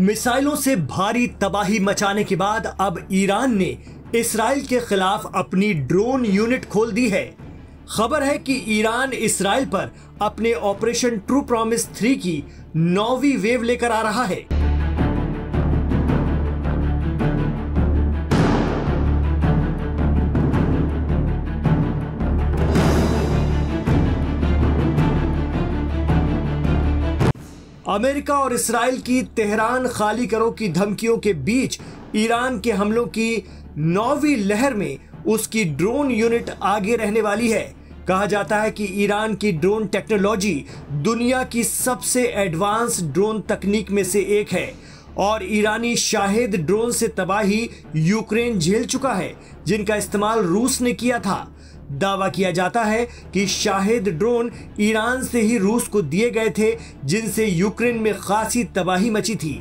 मिसाइलों से भारी तबाही मचाने के बाद अब ईरान ने इस्राइल के खिलाफ अपनी ड्रोन यूनिट खोल दी है। खबर है कि ईरान इस्राइल पर अपने ऑपरेशन ट्रू प्रॉमिस 3 की 9वीं वेव लेकर आ रहा है। अमेरिका और इस्राइल की तेहरान खाली करो की धमकियों के बीच ईरान के हमलों की 9वीं लहर में उसकी ड्रोन यूनिट आगे रहने वाली है। कहा जाता है कि ईरान की ड्रोन टेक्नोलॉजी दुनिया की सबसे एडवांस ड्रोन तकनीक में से एक है और ईरानी शाहिद ड्रोन से तबाही यूक्रेन झेल चुका है, जिनका इस्तेमाल रूस ने किया था। दावा किया जाता है कि शाहिद ड्रोन ईरान से ही रूस को दिए गए थे, जिनसे यूक्रेन में खासी तबाही मची थी।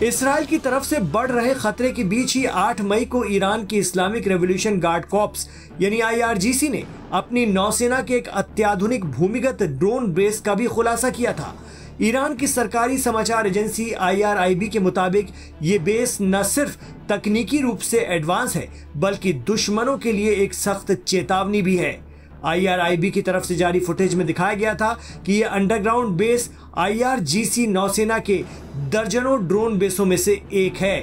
इस्राइल की तरफ से बढ़ रहे खतरे के बीच ही 8 मई को ईरान की इस्लामिक रेवोल्यूशन गार्ड कॉर्प्स यानी IRGC ने अपनी नौसेना के एक अत्याधुनिक भूमिगत ड्रोन बेस का भी खुलासा किया था। ईरान की सरकारी समाचार एजेंसी IRIB के मुताबिक ये बेस न सिर्फ तकनीकी रूप से एडवांस है, बल्कि दुश्मनों के लिए एक सख्त चेतावनी भी है। IRIB की तरफ से जारी फुटेज में दिखाया गया था कि यह अंडरग्राउंड बेस IRGC नौसेना के दर्जनों ड्रोन बेसों में से एक है।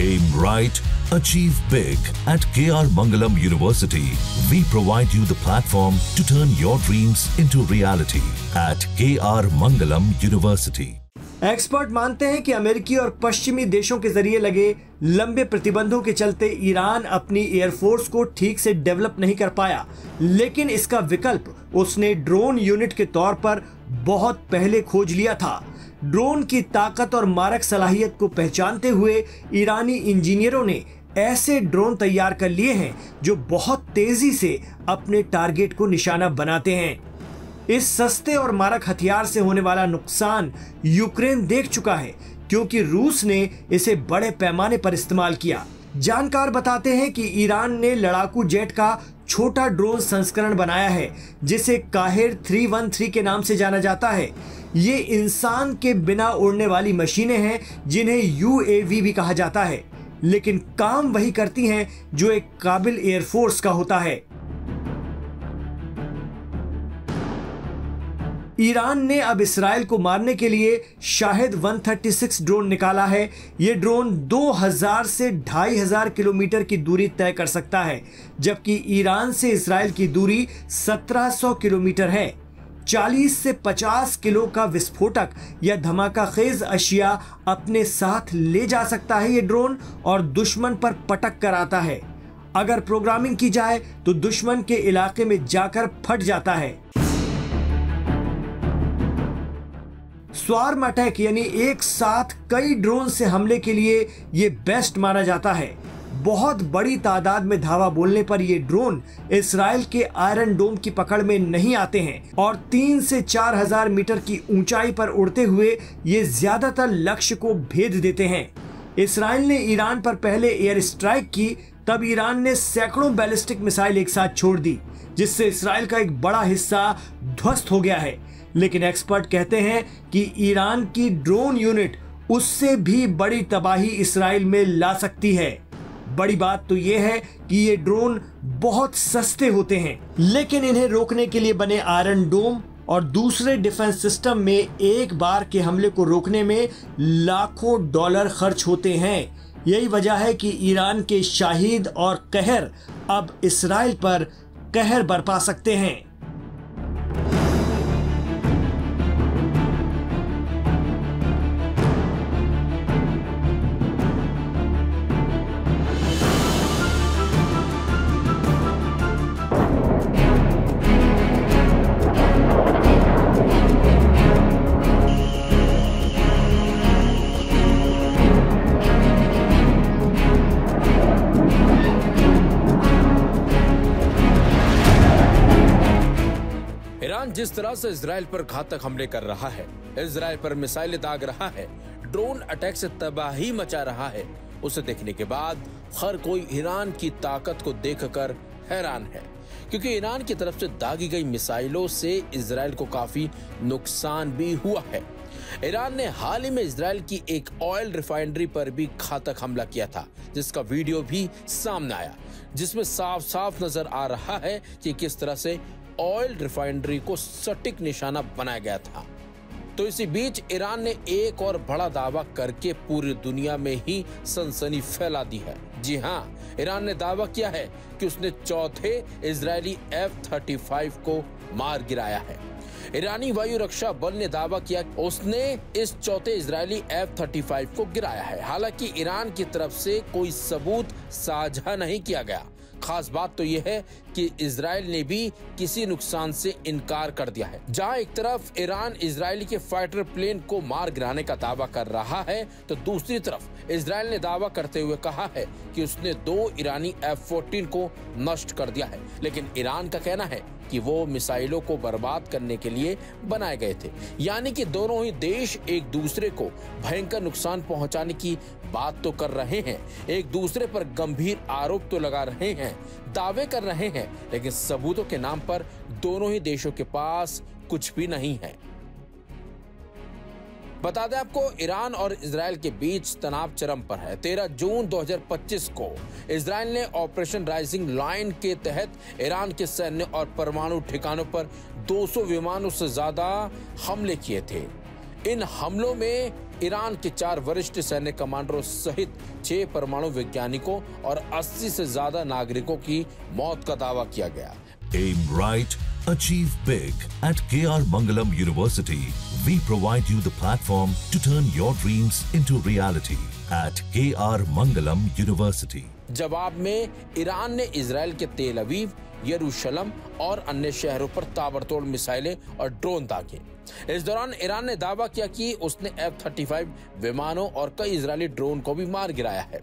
Aim right, achieve big. At KR Mangalam University, we provide you the platform to turn your dreams into reality. At KR Mangalam University. Expert मानते हैं कि अमेरिकी और पश्चिमी देशों के जरिए लगे लंबे प्रतिबंधों के चलते ईरान अपनी एयरफोर्स को ठीक से डेवलप नहीं कर पाया, लेकिन इसका विकल्प उसने ड्रोन यूनिट के तौर पर बहुत पहले खोज लिया था। ड्रोन की ताकत और मारक सलाहियत को पहचानते हुए ईरानी इंजीनियरों ने ऐसे ड्रोन तैयार कर लिए हैं जो बहुत तेजी से अपने टारगेट को निशाना बनाते हैं। इस सस्ते और मारक हथियार से होने वाला नुकसान यूक्रेन देख चुका है, क्योंकि रूस ने इसे बड़े पैमाने पर इस्तेमाल किया। जानकार बताते हैं कि ईरान ने लड़ाकू जेट का छोटा ड्रोन संस्करण बनाया है, जिसे काहिर 313 के नाम से जाना जाता है। ये इंसान के बिना उड़ने वाली मशीनें हैं, जिन्हें UAV भी कहा जाता है, लेकिन काम वही करती हैं जो एक काबिल एयरफोर्स का होता है। ईरान ने अब इस्राइल को मारने के लिए शाहिद 136 ड्रोन निकाला है। ये ड्रोन 2000 से 2500 किलोमीटर की दूरी तय कर सकता है, जबकि ईरान से इस्राइल की दूरी 1700 किलोमीटर है। 40 से 50 किलो का विस्फोटक या धमाकाखेज अशिया अपने साथ ले जा सकता है ये ड्रोन और दुश्मन पर पटक कर आता है। अगर प्रोग्रामिंग की जाए तो दुश्मन के इलाके में जाकर फट जाता है। स्वार्म अटैक यानी एक साथ कई ड्रोन से हमले के लिए ये बेस्ट माना जाता है। बहुत बड़ी तादाद में धावा बोलने पर ये ड्रोन इस्राइल के आयरन डोम की पकड़ में नहीं आते हैं और 3 से 4000 मीटर की ऊंचाई पर उड़ते हुए ये ज्यादातर लक्ष्य को भेद देते हैं। इस्राइल ने ईरान पर पहले एयर स्ट्राइक की, तब ईरान ने सैकड़ों बैलिस्टिक मिसाइल एक साथ छोड़ दी, जिससे इस्राइल का एक बड़ा हिस्सा ध्वस्त हो गया है। लेकिन एक्सपर्ट कहते हैं कि ईरान की ड्रोन यूनिट उससे भी बड़ी तबाही इस्राइल में ला सकती है। बड़ी बात तो यह है कि ये ड्रोन बहुत सस्ते होते हैं, लेकिन इन्हें रोकने के लिए बने आयरन डोम और दूसरे डिफेंस सिस्टम में एक बार के हमले को रोकने में लाखों डॉलर खर्च होते हैं। यही वजह है कि ईरान के शाहिद और कहर अब इस्राइल पर कहर बरपा सकते हैं। जिस तरह से इजराइल पर घातक हमले कर रहा है, इजराइल पर मिसाइलें दाग रहा है, ड्रोन अटैक से तबाही मचा रहा है, उसे देखने के बाद हर कोई ईरान की ताकत को देखकर हैरान है। क्योंकि ईरान की तरफ से दागी गई मिसाइलों से इजराइल को काफी नुकसान भी हुआ है। ईरान ने हाल ही में इजराइल की एक ऑयल रिफाइनरी पर भी घातक हमला किया था, जिसका वीडियो भी सामने आया, जिसमें साफ साफ नजर आ रहा है कि किस तरह से ऑयल रिफाइनरी को सटीक निशाना बनाया गया था। तो इसी बीच ईरान ने एक और बड़ा दावा करके पूरी दुनिया में ही सनसनी फैला दी है। जी हाँ, ईरान ने दावा किया है कि उसने चौथे इजरायली F-35 को मार गिराया है। ईरानी वायु रक्षा बल ने दावा किया उसने इस चौथे इजरायली F-35 को गिराया है। हालांकि ईरान की तरफ से कोई सबूत साझा नहीं किया गया। खास बात तो यह है कि इजराइल ने भी किसी नुकसान से इनकार कर दिया है। जहां एक तरफ ईरान इजरायली के फाइटर प्लेन को मार गिराने का दावा कर रहा है, तो दूसरी तरफ इजराइल ने दावा करते हुए कहा है कि उसने 2 ईरानी F-14 को नष्ट कर दिया है। लेकिन ईरान का कहना है कि वो मिसाइलों को बर्बाद करने के लिए बनाए गए थे। यानी कि दोनों ही देश एक दूसरे को भयंकर नुकसान पहुंचाने की बात तो कर रहे हैं, एक दूसरे पर गंभीर आरोप तो लगा रहे हैं, दावे कर रहे हैं, लेकिन सबूतों के नाम पर दोनों ही देशों के पास कुछ भी नहीं है। बता दें आपको, ईरान और इजराइल के बीच तनाव चरम पर है। 13 जून 2025 को इजराइल ने ऑपरेशन राइजिंग लाइन के तहत ईरान के सैन्य और परमाणु ठिकानों पर 200 विमानों से ज्यादा हमले किए थे। इन हमलों में ईरान के 4 वरिष्ठ सैन्य कमांडरों सहित 6 परमाणु वैज्ञानिकों और 80 से ज्यादा नागरिकों की मौत का दावा किया गया। Aim right, achieve big. At KR Mangalam University, we provide you the platform to turn your dreams into reality. At KR Mangalam University. जवाब में ईरान ने इजराइल के तेल अवीव, यरूशलेम और अन्य शहरों पर ताबड़तोड़ मिसाइलें और ड्रोन दागे। इस दौरान ईरान ने दावा किया कि उसने F-35 विमानों और कई इजरायली ड्रोन को भी मार गिराया है।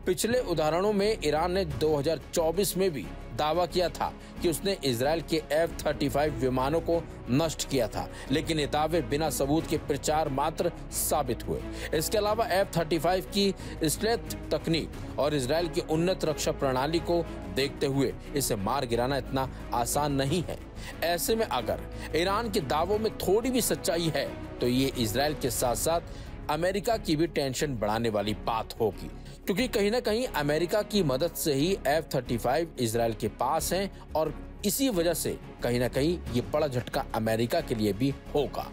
पिछले उदाहरणों में ईरान ने 2024 में भी दावा किया था कि उसने इजराइल के F-35 विमानों को नष्ट किया था, लेकिन ये दावे बिना सबूत के प्रचार मात्र साबित हुए। इसके अलावा F-35 की स्टेल्थ तकनीक और इजराइल की उन्नत रक्षा प्रणाली को देखते हुए इसे मार गिराना इतना आसान नहीं है। ऐसे में अगर ईरान के दावों में थोड़ी भी सच्चाई है, तो ये इजराइल के साथ साथ अमेरिका की भी टेंशन बढ़ाने वाली बात होगी, क्योंकि कहीं ना कहीं अमेरिका की मदद से ही F-35 इजराइल के पास हैं और इसी वजह से कहीं ना कहीं ये बड़ा झटका अमेरिका के लिए भी होगा।